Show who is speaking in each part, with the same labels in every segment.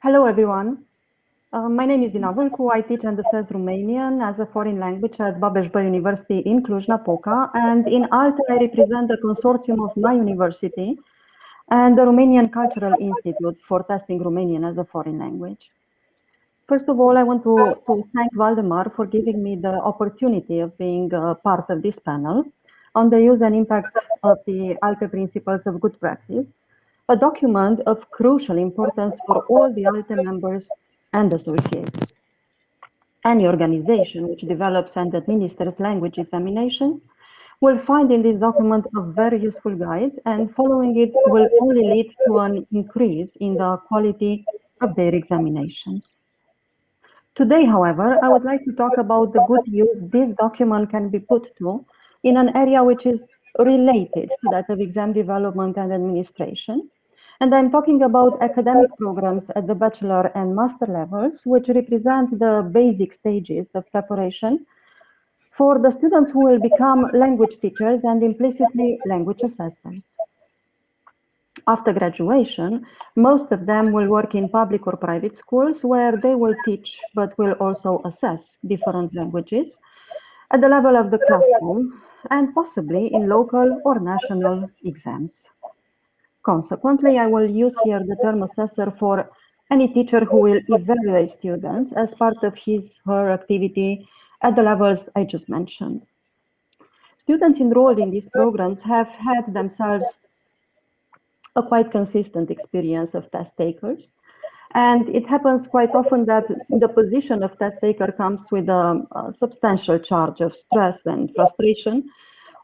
Speaker 1: Hello, everyone. My name is Dina Vilcu. I teach and assess Romanian as a foreign language at Babeş-Bolyai University in Cluj-Napoca. And in ALTE, I represent the consortium of my university and the Romanian Cultural Institute for testing Romanian as a foreign language. First of all, I want to thank Valdemar for giving me the opportunity of being part of this panel on the use and impact of the ALTE Principles of Good Practice, a document of crucial importance for all the ALTE members and associates. Any organization which develops and administers language examinations will find in this document a very useful guide, and following it will only lead to an increase in the quality of their examinations. Today, however, I would like to talk about the good use this document can be put to in an area which is related to that of exam development and administration. And I'm talking about academic programs at the bachelor and master levels, which represent the basic stages of preparation for the students who will become language teachers and implicitly language assessors. After graduation, most of them will work in public or private schools where they will teach but will also assess different languages at the level of the classroom and possibly in local or national exams. Consequently, I will use here the term assessor for any teacher who will evaluate students as part of his/her activity at the levels I just mentioned. Students enrolled in these programs have had themselves a quite consistent experience of test takers. And it happens quite often that the position of test taker comes with a substantial charge of stress and frustration,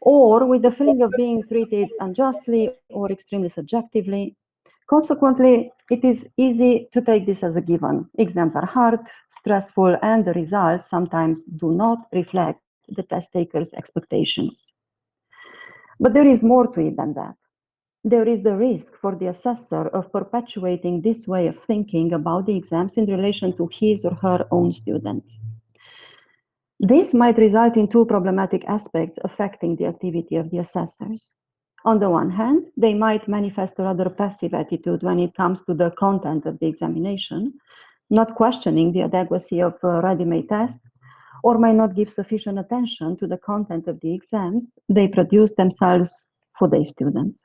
Speaker 1: or with the feeling of being treated unjustly or extremely subjectively. Consequently, it is easy to take this as a given. Exams are hard, stressful, and the results sometimes do not reflect the test taker's expectations. But there is more to it than that. There is the risk for the assessor of perpetuating this way of thinking about the exams in relation to his or her own students. This might result in two problematic aspects affecting the activity of the assessors. On the one hand, they might manifest a rather passive attitude when it comes to the content of the examination, not questioning the adequacy of ready-made tests, or might not give sufficient attention to the content of the exams they produce themselves for their students.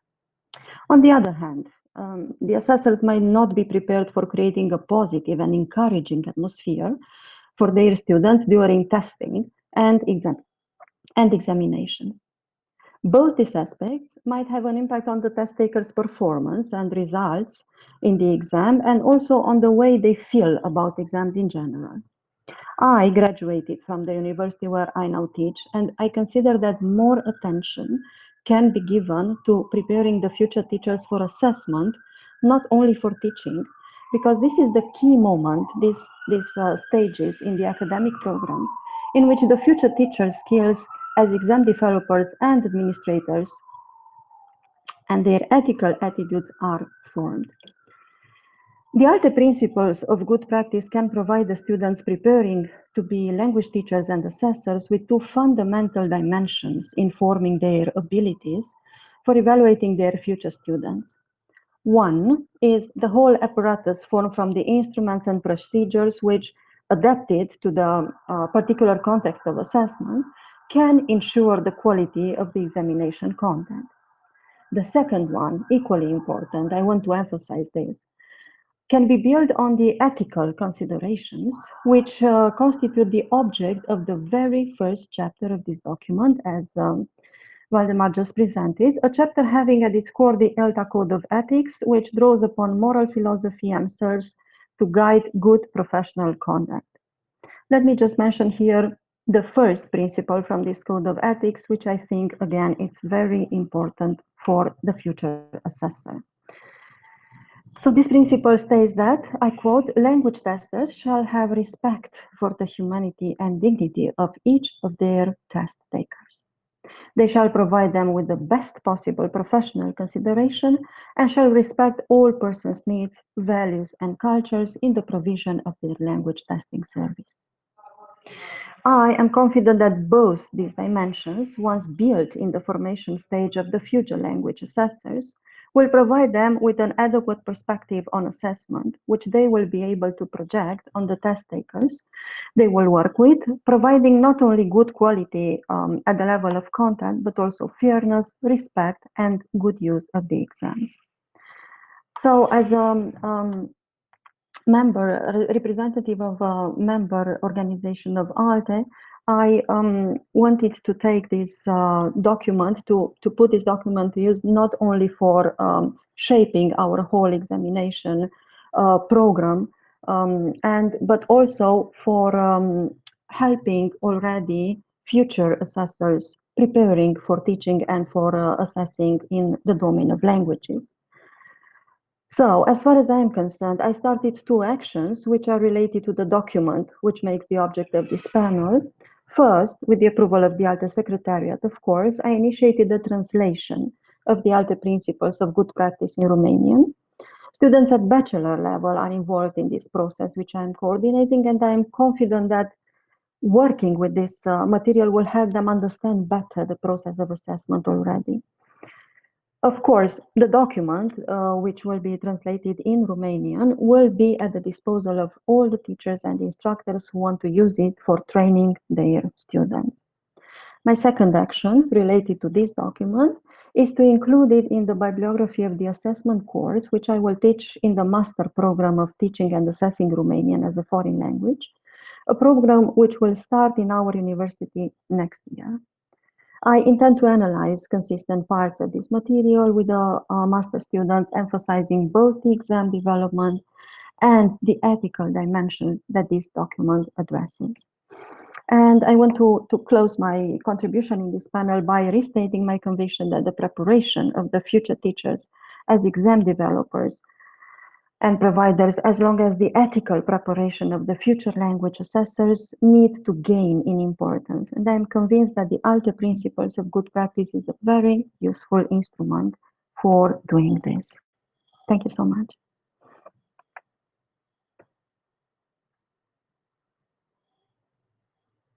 Speaker 1: On the other hand, the assessors might not be prepared for creating a positive and encouraging atmosphere for their students during testing and examination. Both these aspects might have an impact on the test taker's performance and results in the exam, and also on the way they feel about exams in general. I graduated from the university where I now teach, and I consider that more attention can be given to preparing the future teachers for assessment, not only for teaching, because this is the key moment, these stages in the academic programs, in which the future teachers' skills as exam developers and administrators and their ethical attitudes are formed. The ALTE principles of good practice can provide the students preparing to be language teachers and assessors with two fundamental dimensions informing their abilities for evaluating their future students. One is the whole apparatus formed from the instruments and procedures which, adapted to the particular context of assessment, can ensure the quality of the examination content. The second one, equally important, I want to emphasize this, can be built on the ethical considerations which constitute the object of the very first chapter of this document, as Valdemar just presented, a chapter having at its core the EALTA Code of Ethics, which draws upon moral philosophy and serves to guide good professional conduct. Let me just mention here the first principle from this Code of Ethics, which I think, again, it's very important for the future assessor. So this principle states that, I quote, language testers shall have respect for the humanity and dignity of each of their test takers. They shall provide them with the best possible professional consideration and shall respect all persons' needs, values, and cultures in the provision of their language testing service. I am confident that both these dimensions, once built in the formation stage of the future language assessors, will provide them with an adequate perspective on assessment, which they will be able to project on the test takers they will work with, providing not only good quality at the level of content, but also fairness, respect, and good use of the exams. So as a representative of a member organization of ALTE, I wanted to take this document, to put this document to use not only for shaping our whole examination program, but also for helping already future assessors preparing for teaching and for assessing in the domain of languages. So, as far as I am concerned, I started 2 actions which are related to the document, which makes the object of this panel. First, with the approval of the ALTE Secretariat, of course, I initiated the translation of the ALTE principles of good practice in Romanian. Students at bachelor level are involved in this process, which I am coordinating, and I am confident that working with this material will help them understand better the process of assessment already. Of course, the document, which will be translated in Romanian, will be at the disposal of all the teachers and instructors who want to use it for training their students. My second action related to this document is to include it in the bibliography of the assessment course, which I will teach in the master program of teaching and assessing Romanian as a foreign language, a program which will start in our university next year. I intend to analyze consistent parts of this material with the master students, emphasizing both the exam development and the ethical dimension that this document addresses. And I want to close my contribution in this panel by restating my conviction that the preparation of the future teachers as exam developers and providers, as long as the ethical preparation of the future language assessors, need to gain in importance. And I'm convinced that the ALTE principles of good practice is a very useful instrument for doing this. Thank you so much.